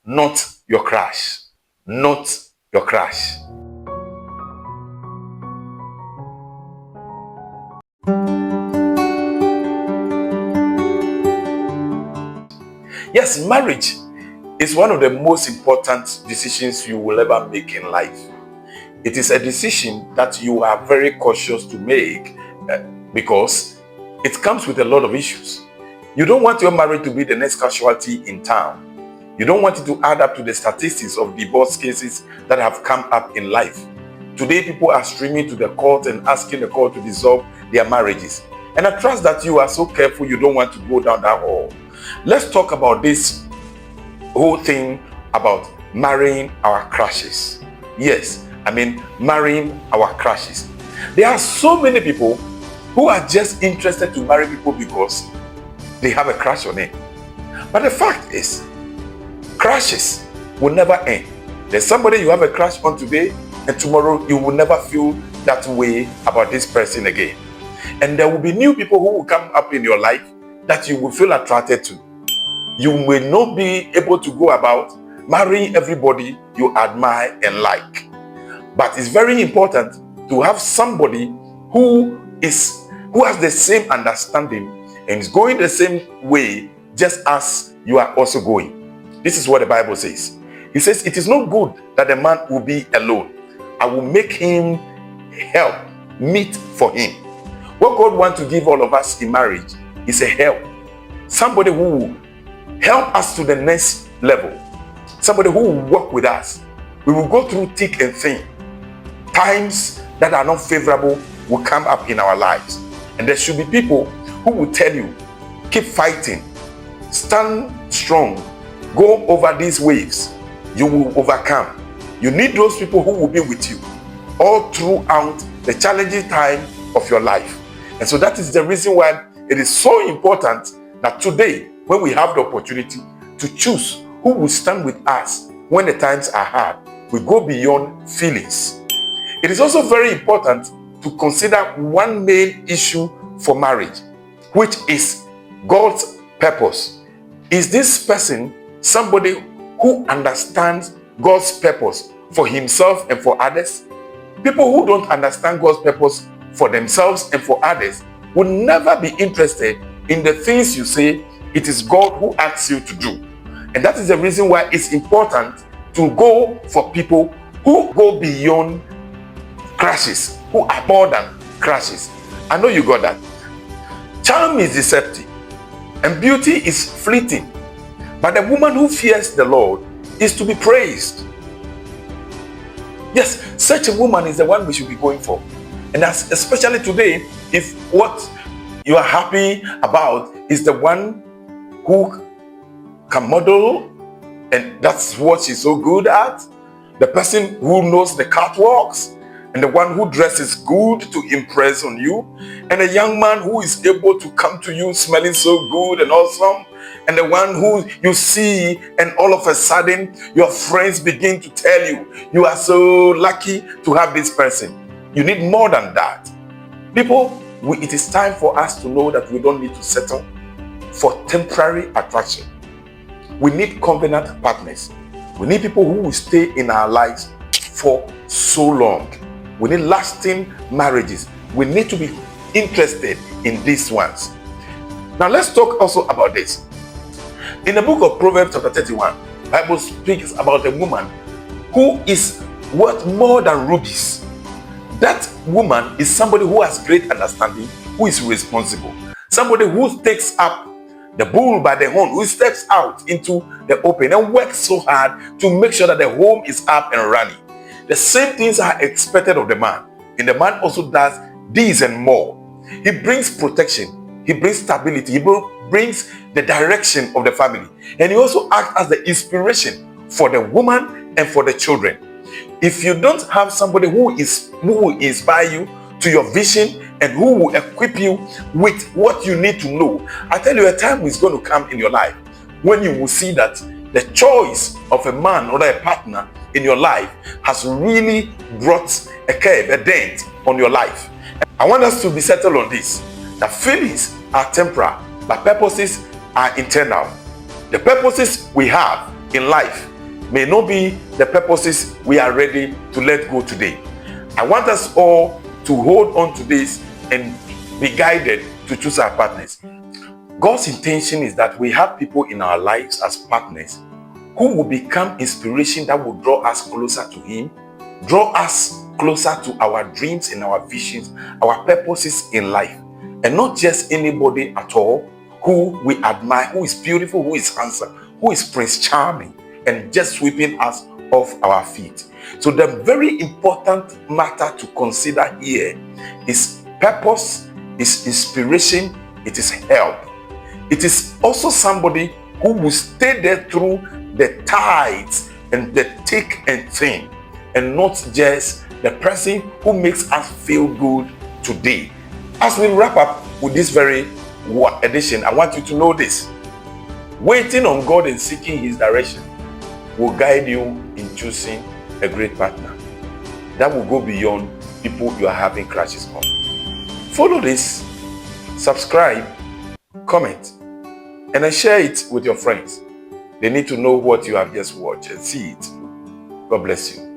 not your crush. Not your crush. Yes, marriage is one of the most important decisions you will ever make in life. It is a decision that you are very cautious to make because it comes with a lot of issues. You don't want your marriage to be the next casualty in town. You don't want it to add up to the statistics of divorce cases that have come up in life. Today, people are streaming to the court and asking the court to dissolve their marriages. And I trust that you are so careful you don't want to go down that hole. Let's talk about this whole thing about marrying our crushes. Yes, I mean marrying our crushes. There are so many people who are just interested to marry people because they have a crush on it. But the fact is, crushes will never end. There's somebody you have a crush on today, and tomorrow you will never feel that way about this person again. And there will be new people who will come up in your life that you will feel attracted to. You may not be able to go about marrying everybody you admire and like. But it's very important to have somebody who has the same understanding and is going the same way just as you are also going. This is what the Bible says. It says, it is not good that a man will be alone. I will make him help meet for him. What God wants to give all of us in marriage is a help. Somebody who will help us to the next level. Somebody who will work with us. We will go through thick and thin. Times that are not favorable will come up in our lives. And there should be people who will tell you, keep fighting, stand strong, go over these waves, you will overcome. You need those people who will be with you all throughout the challenging time of your life. And so that is the reason why it is so important that today, when we have the opportunity to choose who will stand with us when the times are hard, we go beyond feelings. It is also very important to consider one main issue for marriage, which is God's purpose. Is this person somebody who understands God's purpose for himself and for others? People who don't understand God's purpose for themselves and for others will never be interested in the things you say it is God who asks you to do. And that is the reason why it's important to go for people who go beyond crushes, who are more than crushes. I know you got that. Charm is deceptive and beauty is fleeting, but the woman who fears the Lord is to be praised. Yes, such a woman is the one we should be going for. And that's especially today, if what you are happy about is the one who can model, and that's what she's so good at, the person who knows the catwalks, and the one who dresses good to impress on you, and a young man who is able to come to you smelling so good and awesome, and the one who you see and all of a sudden your friends begin to tell you, you are so lucky to have this person. You need more than that. People, it is time for us to know that we don't need to settle for temporary attraction. We need covenant partners. We need people who will stay in our lives for so long. We need lasting marriages. We need to be interested in these ones. Now let's talk also about this. In the book of Proverbs chapter 31, the Bible speaks about a woman who is worth more than rubies. That woman is somebody who has great understanding, who is responsible. Somebody who takes up the bull by the horn, who steps out into the open and works so hard to make sure that the home is up and running. The same things are expected of the man. And the man also does these and more. He brings protection. He brings stability. He brings the direction of the family. And he also acts as the inspiration for the woman and for the children. If you don't have somebody who will inspire you to your vision and who will equip you with what you need to know, I tell you, a time is going to come in your life when you will see that the choice of a man or a partner in your life has really brought a curve, a dent on your life. I want us to be settled on this, that feelings are temporal, but purposes are internal. The purposes we have in life may not be the purposes we are ready to let go today. I want us all to hold on to this and be guided to choose our partners. God's intention is that we have people in our lives as partners who will become inspiration that will draw us closer to Him, draw us closer to our dreams and our visions, our purposes in life. And not just anybody at all who we admire, who is beautiful, who is handsome, who is Prince Charming, and just sweeping us off our feet. So the very important matter to consider here is purpose, is inspiration, it is help. It is also somebody who will stay there through the tides and the thick and thin, and not just the person who makes us feel good today. As we wrap up with this very edition, I want you to know this. Waiting on God and seeking His direction will guide you in choosing a great partner that will go beyond people you are having crushes on. Follow this, subscribe, comment, and then share it with your friends. They need to know what you have just watched and see it. God bless you.